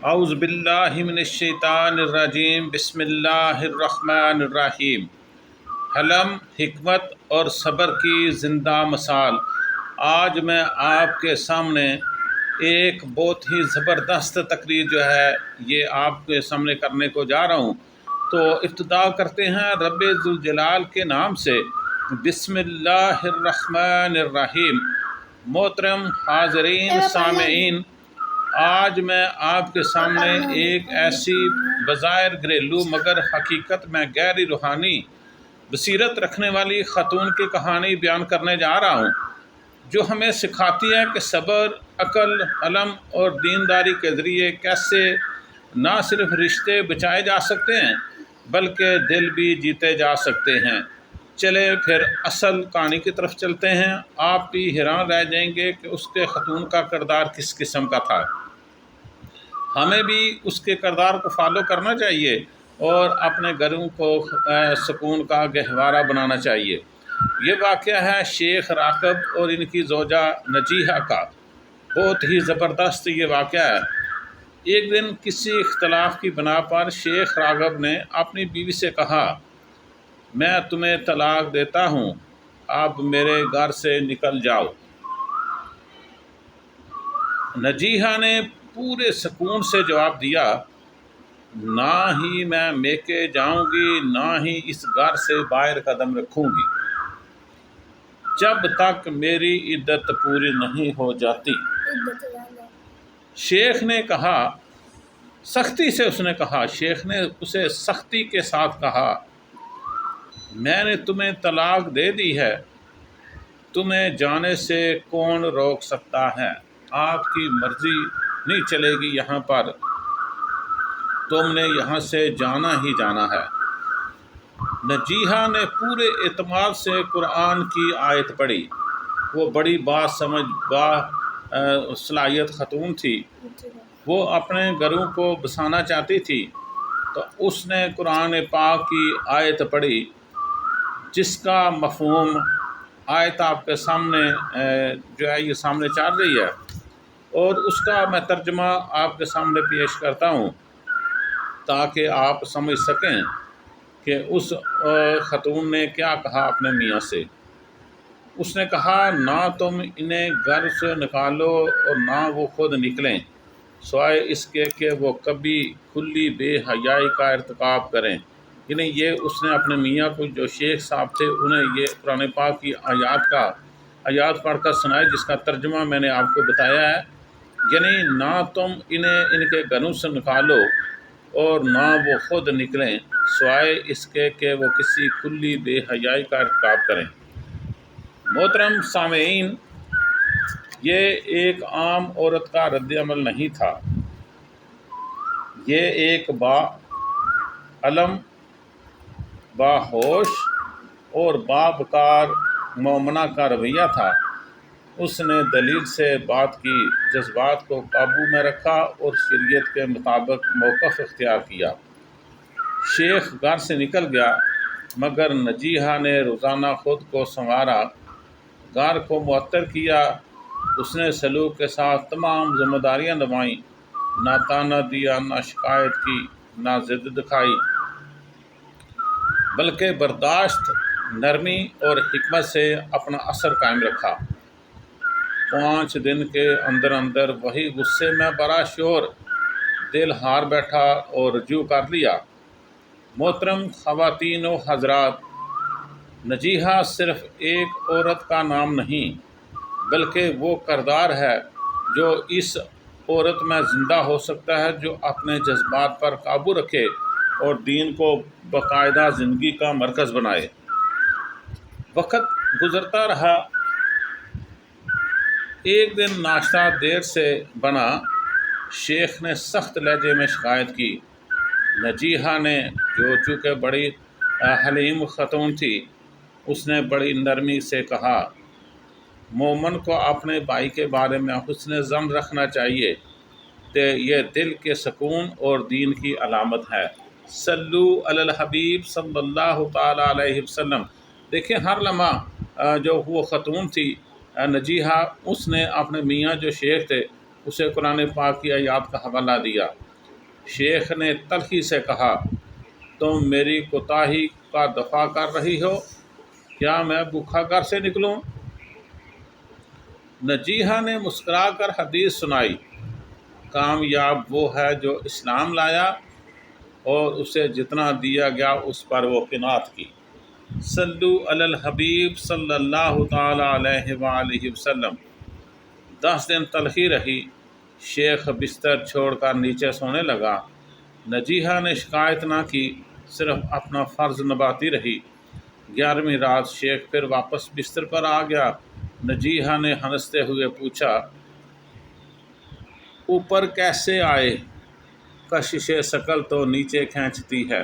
اعوذ باللہ من الشیطان الرجیم، بسم اللہ الرحمن الرحیم۔ حلم، حکمت اور صبر کی زندہ مثال۔ آج میں آپ کے سامنے ایک بہت ہی زبردست تقریر جو ہے یہ آپ کے سامنے کرنے کو جا رہا ہوں۔ تو ابتدا کرتے ہیں رب ذوالجلال کے نام سے، بسم اللہ الرحمن الرحیم۔ محترم حاضرین سامعین، آج میں آپ کے سامنے ایک ایسی بظاہر گھریلو مگر حقیقت میں گہری روحانی بصیرت رکھنے والی خاتون کی کہانی بیان کرنے جا رہا ہوں، جو ہمیں سکھاتی ہے کہ صبر، عقل، علم اور دینداری کے ذریعے کیسے نہ صرف رشتے بچائے جا سکتے ہیں بلکہ دل بھی جیتے جا سکتے ہیں۔ چلے پھر اصل کہانی کی طرف چلتے ہیں۔ آپ بھی حیران رہ جائیں گے کہ اس کے خاتون کا کردار کس قسم کا تھا۔ ہمیں بھی اس کے کردار کو فالو کرنا چاہیے اور اپنے گھروں کو سکون کا گہوارہ بنانا چاہیے۔ یہ واقعہ ہے شیخ راغب اور ان کی زوجہ نجیحہ کا۔ بہت ہی زبردست یہ واقعہ ہے۔ ایک دن کسی اختلاف کی بنا پر شیخ راغب نے اپنی بیوی سے کہا، میں تمہیں طلاق دیتا ہوں، اب میرے گھر سے نکل جاؤ۔ نجیحہ نے پورے سکون سے جواب دیا، نہ ہی میں میکے جاؤں گی، نہ ہی اس گھر سے باہر قدم رکھوں گی جب تک میری عدت پوری نہیں ہو جاتی۔ شیخ نے کہا، سختی سے اس نے کہا، شیخ نے اسے سختی کے ساتھ کہا، میں نے تمہیں طلاق دے دی ہے، تمہیں جانے سے کون روک سکتا ہے؟ آپ کی مرضی نہیں چلے گی، یہاں پر تم نے یہاں سے جانا ہی جانا ہے۔ نجیحہ نے پورے اعتماد سے قرآن کی آیت پڑھی۔ وہ بڑی صلاحیت خاتون تھی، وہ اپنے گھروں کو بسانا چاہتی تھی، تو اس نے قرآن پاک کی آیت پڑھی، جس کا مفہوم آیت آپ کے سامنے جو ہے یہ سامنے چل رہی ہے، اور اس کا میں ترجمہ آپ کے سامنے پیش کرتا ہوں تاکہ آپ سمجھ سکیں کہ اس خاتون نے کیا کہا اپنے میاں سے۔ اس نے کہا، نہ تم انہیں گھر سے نکالو اور نہ وہ خود نکلیں، سوائے اس کے کہ وہ کبھی کھلی بے حیائی کا ارتکاب کریں۔ یعنی یہ اس نے اپنے میاں کو، جو شیخ صاحب تھے، انہیں یہ قرآن پاک کی آیات پڑھ کر سنائے، جس کا ترجمہ میں نے آپ کو بتایا ہے۔ یعنی نہ تم انہیں ان کے گھروں سے نکالو اور نہ وہ خود نکلیں، سوائے اس کے کہ وہ کسی کھلی بے حیائی کا ارتکاب کریں۔ محترم سامعین، یہ ایک عام عورت کا رد عمل نہیں تھا، یہ ایک علم، باہوش اور باوقار مومنہ کا رویہ تھا۔ اس نے دلیل سے بات کی، جذبات کو قابو میں رکھا اور شریعت کے مطابق موقف اختیار کیا۔ شیخ گھر سے نکل گیا، مگر نجیحہ نے روزانہ خود کو سنوارا، گھر کو معطر کیا۔ اس نے سلوک کے ساتھ تمام ذمہ داریاں نبھائیں، نہ تانا دیا، نہ شکایت کی، نہ ضد دکھائی، بلکہ برداشت، نرمی اور حکمت سے اپنا اثر قائم رکھا۔ 5 دن کے اندر اندر وہی غصے میں بڑا شور دل ہار بیٹھا اور رجوع کر لیا۔ محترم خواتین و حضرات، نجیحہ صرف ایک عورت کا نام نہیں، بلکہ وہ کردار ہے جو اس عورت میں زندہ ہو سکتا ہے، جو اپنے جذبات پر قابو رکھے اور دین کو باقاعدہ زندگی کا مرکز بنائے۔ وقت گزرتا رہا، ایک دن ناشتہ دیر سے بنا۔ شیخ نے سخت لہجے میں شکایت کی۔ نجیحہ نے، جو چونکہ بڑی حلیم خاتون تھی، اس نے بڑی نرمی سے کہا، مومن کو اپنے بھائی کے بارے میں حسن ظن رکھنا چاہیے، کہ یہ دل کے سکون اور دین کی علامت ہے۔ صلو علی الحبیب صلی اللہ تعالیٰ علیہ وسلم۔ دیکھیں، ہر لمحہ جو وہ خاتون تھی نجیحہ، اس نے اپنے میاں جو شیخ تھے اسے قرآن پاک کی آیات کا حوالہ دیا۔ شیخ نے تلخی سے کہا، تم میری کوتاہی کا دفاع کر رہی ہو؟ کیا میں بھوکا گھر سے نکلوں؟ نجیحہ نے مسکرا کر حدیث سنائی، کامیاب وہ ہے جو اسلام لایا اور اسے جتنا دیا گیا اس پر وہ قناعت کی۔ صلو علی الحبیب صلی اللہ تعالی علیہ وآلہ وسلم۔ 10 دن تلخی رہی، شیخ بستر چھوڑ کر نیچے سونے لگا۔ نجیحہ نے شکایت نہ کی، صرف اپنا فرض نبھاتی رہی۔ 11ویں رات شیخ پھر واپس بستر پر آ گیا۔ نجیحہ نے ہنستے ہوئے پوچھا، اوپر کیسے آئے؟ کشش ثقل تو نیچے کھینچتی ہے۔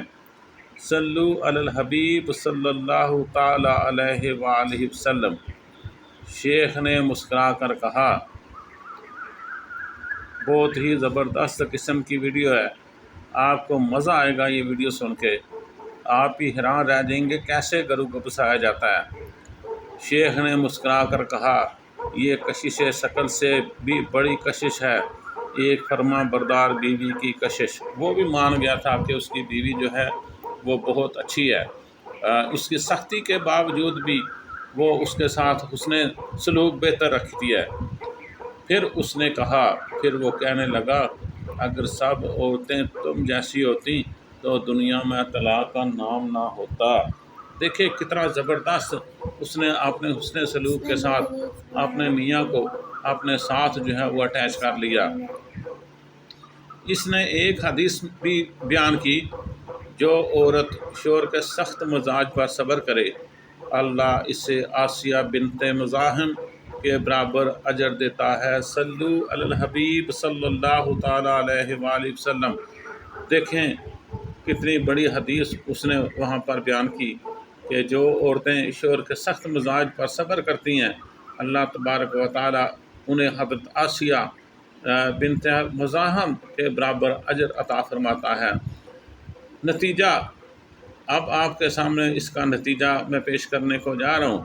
صلو علی الحبیب صلی اللہ تعالی علیہ وآلہ وسلم۔ شیخ نے مسکرا کر کہا، بہت ہی زبردست قسم کی ویڈیو ہے، آپ کو مزہ آئے گا یہ ویڈیو سن کے، آپ ہی حیران رہ جائیں گے کیسے گرو کو پسایا جاتا ہے۔ شیخ نے مسکرا کر کہا، یہ کشش ثقل سے بھی بڑی کشش ہے، ایک فرما بردار بیوی کی کشش۔ وہ بھی مان گیا تھا کہ اس کی بیوی جو ہے وہ بہت اچھی ہے، اس کی سختی کے باوجود بھی وہ اس کے ساتھ حسن سلوک بہتر رکھتی ہے۔ پھر اس نے کہا، پھر وہ کہنے لگا، اگر سب عورتیں تم جیسی ہوتی تو دنیا میں طلاق کا نام نہ ہوتا۔ دیکھیں کتنا زبردست اس نے اپنے حسن سلوک کے ساتھ اپنے میاں کو اپنے ساتھ جو ہے وہ اٹیچ کر لیا۔ اس نے ایک حدیث بھی بیان کی، جو عورت شوہر کے سخت مزاج پر صبر کرے، اللہ اسے آسیہ بنت مزاحم کے برابر اجر دیتا ہے۔ صلو علی الحبیب صلی اللہ تعالی علیہ وآلہ وسلم۔ دیکھیں کتنی بڑی حدیث اس نے وہاں پر بیان کی کہ جو عورتیں شوہر کے سخت مزاج پر صبر کرتی ہیں، اللہ تبارک و تعالی انہیں حضرت آسیہ بنت مزاحم کے برابر اجر عطا فرماتا ہے۔ نتیجہ اب آپ کے سامنے اس کا نتیجہ میں پیش کرنے کو جا رہا ہوں۔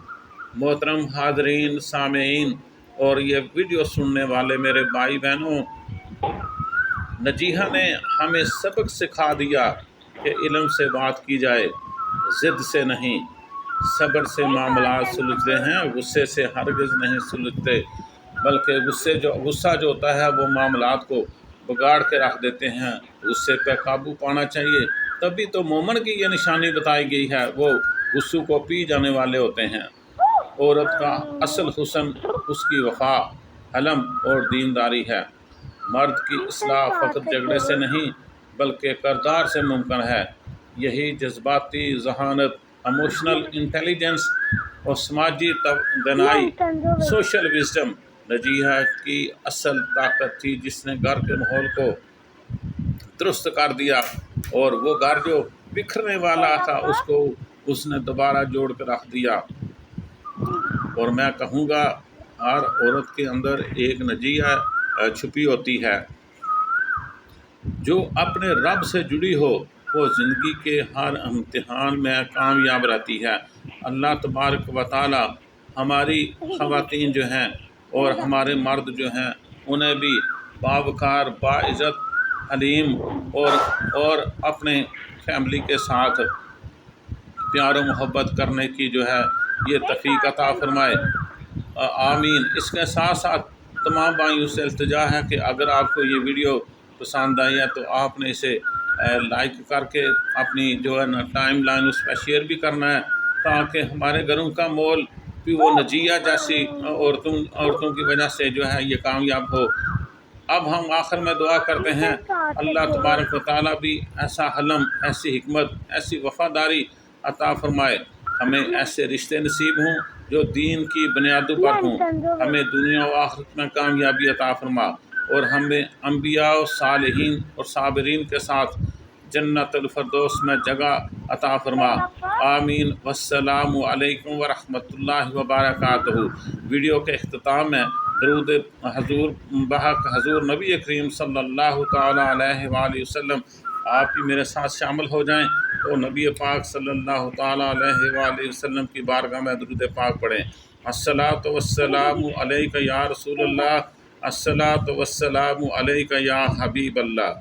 محترم حاضرین، سامعین اور یہ ویڈیو سننے والے میرے بھائی بہنوں، نجیحہ نے ہمیں سبق سکھا دیا کہ علم سے بات کی جائے، ضد سے نہیں۔ صبر سے معاملات سلجھتے ہیں، غصے سے ہرگز نہیں سلجھتے، بلکہ غصہ جو ہوتا ہے وہ معاملات کو بگاڑ کے رکھ دیتے ہیں۔ غصے پہ قابو پانا چاہیے، تبھی تو مومن کی یہ نشانی بتائی گئی ہے، وہ غصوں کو پی جانے والے ہوتے ہیں۔ عورت کا اصل حسن اس کی وفا، حلم اور دینداری ہے۔ مرد کی اصلاح فقط جھگڑے سے نہیں بلکہ کردار سے ممکن ہے۔ یہی جذباتی ذہانت، ایموشنل انٹیلیجنس اور سماجی دانائی، سوشل وزڈم نجیحہ کی اصل طاقت تھی، جس نے گھر کے ماحول کو درست کر دیا، اور وہ گھر جو بکھرنے والا تھا اس نے دوبارہ جوڑ کے رکھ دیا۔ اور میں کہوں گا ہر عورت کے اندر ایک نجیحہ چھپی ہوتی ہے، جو اپنے رب سے جڑی ہو وہ زندگی کے ہر امتحان میں کامیاب رہتی ہے۔ اللہ تبارک و تعالی ہماری خواتین جو ہیں اور ہمارے مرد جو ہیں انہیں بھی باوقار، باعزت، حلیم اور اپنے فیملی کے ساتھ پیار و محبت کرنے کی جو ہے یہ توفیق عطا فرمائے، آمین۔ اس کے ساتھ ساتھ تمام بھائیوں سے التجا ہے کہ اگر آپ کو یہ ویڈیو پسند آئی ہے تو آپ نے اسے لائک کر کے اپنی جو ہے نا ٹائم لائن اس پہ شیئر بھی کرنا ہے، تاکہ ہمارے گھروں کا ماحول بھی وہ نجیحہ جیسی عورتوں کی وجہ سے جو ہے یہ کامیاب ہو۔ اب ہم آخر میں دعا کرتے ہیں، اللہ تبارک و تعالیٰ بھی ایسا حلم، ایسی حکمت، ایسی وفاداری عطا فرمائے، ہمیں ایسے رشتے نصیب ہوں جو دین کی بنیادوں پر ہوں، ہمیں دنیا و آخرت میں کامیابی عطا فرما، اور ہمیں انبیاء و صالحین اور صابرین کے ساتھ جنت الفردوس میں جگہ عطا فرما، آمین۔ والسلام علیکم ورحمۃ اللہ وبرکاتہ۔ ویڈیو کے اختتام میں درود حضور بحق حضور نبی کریم صلی اللہ تعالی علیہ وآلہ وسلم آپ بھی میرے ساتھ شامل ہو جائیں تو نبی پاک صلی اللہ تعالی علیہ وآلہ وسلم کی بارگاہ میں درود پاک پڑھیں۔ الصلاۃ والسلام علیک یا رسول اللہ، الصلاۃ والسلام علیک یا حبیب اللہ۔